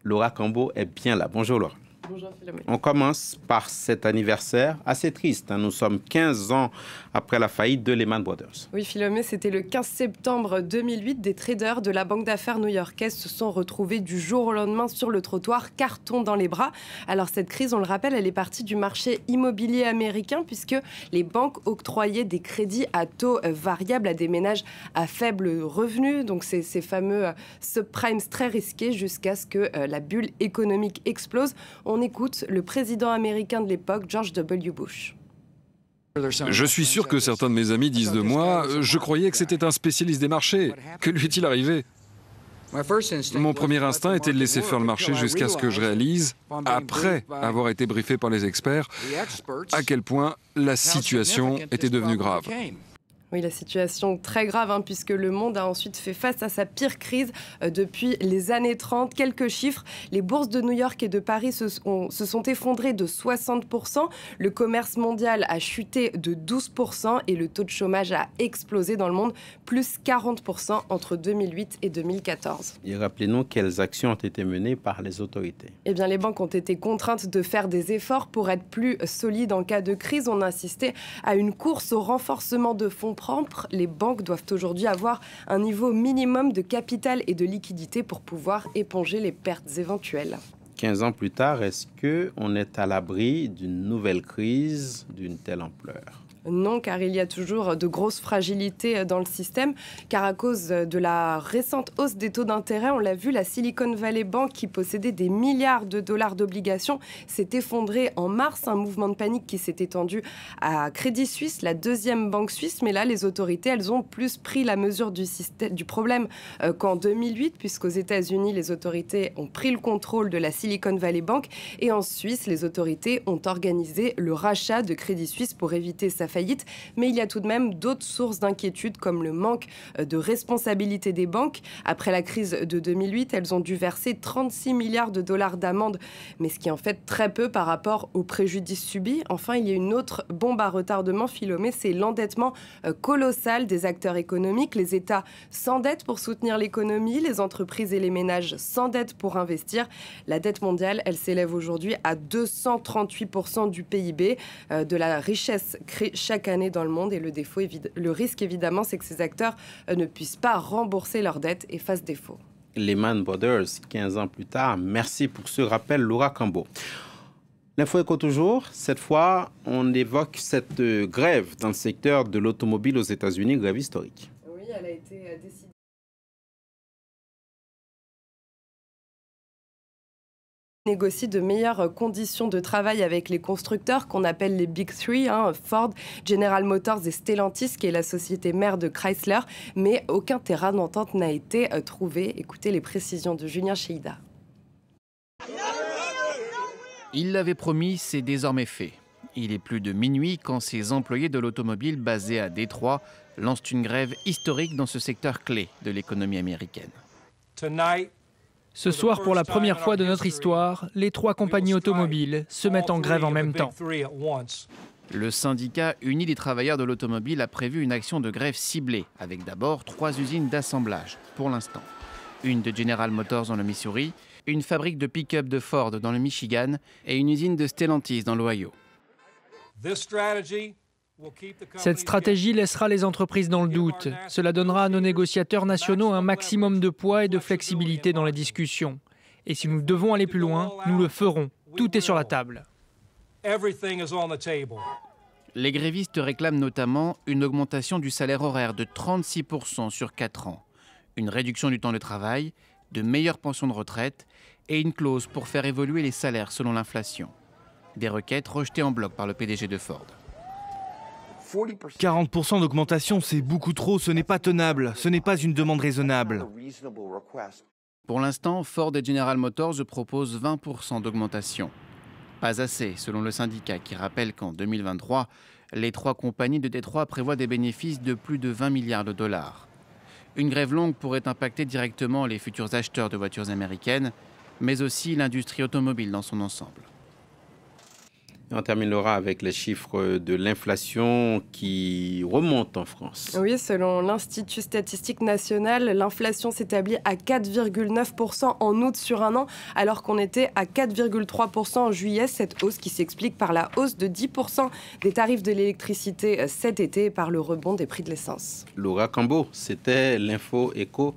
Laura Cambo est bien là. Bonjour Laura. Bonjour Philomène. On commence par cet anniversaire assez triste. Nous sommes 15 ans après la faillite de Lehman Brothers. Oui Philomène, c'était le 15 septembre 2008. Des traders de la banque d'affaires new-yorkaise se sont retrouvés du jour au lendemain sur le trottoir, carton dans les bras. Alors cette crise, on le rappelle, elle est partie du marché immobilier américain puisque les banques octroyaient des crédits à taux variables à des ménages à faible revenu. Donc ces fameux subprimes très risqués jusqu'à ce que la bulle économique explose. On écoute le président américain de l'époque, George W. Bush. Je suis sûr que certains de mes amis disent de moi « Je croyais que c'était un spécialiste des marchés. Que lui est-il arrivé ?» Mon premier instinct était de laisser faire le marché jusqu'à ce que je réalise, après avoir été briefé par les experts, à quel point la situation était devenue grave. Oui, la situation très grave, puisque le monde a ensuite fait face à sa pire crise depuis les années 30. Quelques chiffres, les bourses de New York et de Paris se sont effondrées de 60%, le commerce mondial a chuté de 12% et le taux de chômage a explosé dans le monde, plus 40% entre 2008 et 2014. Et rappelez-nous quelles actions ont été menées par les autorités. Eh bien, les banques ont été contraintes de faire des efforts pour être plus solides en cas de crise. On a assisté à une course au renforcement de fonds propres. Les banques doivent aujourd'hui avoir un niveau minimum de capital et de liquidité pour pouvoir éponger les pertes éventuelles. 15 ans plus tard, est-ce qu'on est à l'abri d'une nouvelle crise d'une telle ampleur ? Non, car il y a toujours de grosses fragilités dans le système, car à cause de la récente hausse des taux d'intérêt, on l'a vu, la Silicon Valley Bank, qui possédait des milliards de dollars d'obligations, s'est effondrée en mars, un mouvement de panique qui s'est étendu à Crédit Suisse, la deuxième banque suisse, mais là, les autorités, elles ont plus pris la mesure du problème qu'en 2008, puisqu'aux États-Unis, les autorités ont pris le contrôle de la Silicon Valley Bank, et en Suisse, les autorités ont organisé le rachat de Crédit Suisse pour éviter sa faillite, mais il y a tout de même d'autres sources d'inquiétude comme le manque de responsabilité des banques. Après la crise de 2008, elles ont dû verser 36 milliards de dollars d'amende, mais ce qui est en fait très peu par rapport aux préjudices subis. Enfin, il y a une autre bombe à retardement, Philomé, c'est l'endettement colossal des acteurs économiques. Les États s'endettent pour soutenir l'économie, les entreprises et les ménages s'endettent pour investir. La dette mondiale, elle s'élève aujourd'hui à 238% du PIB, de la richesse créée chaque année dans le monde, et le risque évidemment, c'est que ces acteurs ne puissent pas rembourser leurs dettes et fassent défaut. Lehman Brothers, 15 ans plus tard. Merci pour ce rappel, Laura Cambo. L'info éco toujours. Cette fois, on évoque cette grève dans le secteur de l'automobile aux États-Unis, grève historique. Oui, elle a été décidée. Négocie de meilleures conditions de travail avec les constructeurs qu'on appelle les Big Three, Ford, General Motors et Stellantis, qui est la société mère de Chrysler, mais aucun terrain d'entente n'a été trouvé. Écoutez les précisions de Julien Cheida. Il l'avait promis, c'est désormais fait. Il est plus de minuit quand ces employés de l'automobile basés à Détroit lancent une grève historique dans ce secteur clé de l'économie américaine. Ce soir, pour la première fois de notre histoire, les trois compagnies automobiles se mettent en grève en même temps. Le syndicat uni des travailleurs de l'automobile a prévu une action de grève ciblée, avec d'abord 3 usines d'assemblage, pour l'instant. Une de General Motors dans le Missouri, une fabrique de pick-up de Ford dans le Michigan et une usine de Stellantis dans l'Ohio. Cette stratégie laissera les entreprises dans le doute. Cela donnera à nos négociateurs nationaux un maximum de poids et de flexibilité dans les discussions. Et si nous devons aller plus loin, nous le ferons. Tout est sur la table. Les grévistes réclament notamment une augmentation du salaire horaire de 36% sur 4 ans, une réduction du temps de travail, de meilleures pensions de retraite et une clause pour faire évoluer les salaires selon l'inflation. Des requêtes rejetées en bloc par le PDG de Ford. 40% d'augmentation, c'est beaucoup trop, ce n'est pas tenable, ce n'est pas une demande raisonnable. Pour l'instant, Ford et General Motors proposent 20% d'augmentation. Pas assez, selon le syndicat qui rappelle qu'en 2023, les 3 compagnies de Détroit prévoient des bénéfices de plus de 20 milliards de dollars. Une grève longue pourrait impacter directement les futurs acheteurs de voitures américaines, mais aussi l'industrie automobile dans son ensemble. Et on terminera avec les chiffres de l'inflation qui remontent en France. Oui, selon l'Institut statistique national, l'inflation s'établit à 4,9% en août sur un an, alors qu'on était à 4,3% en juillet. Cette hausse qui s'explique par la hausse de 10% des tarifs de l'électricité cet été et par le rebond des prix de l'essence. Laura Cambo, c'était l'info éco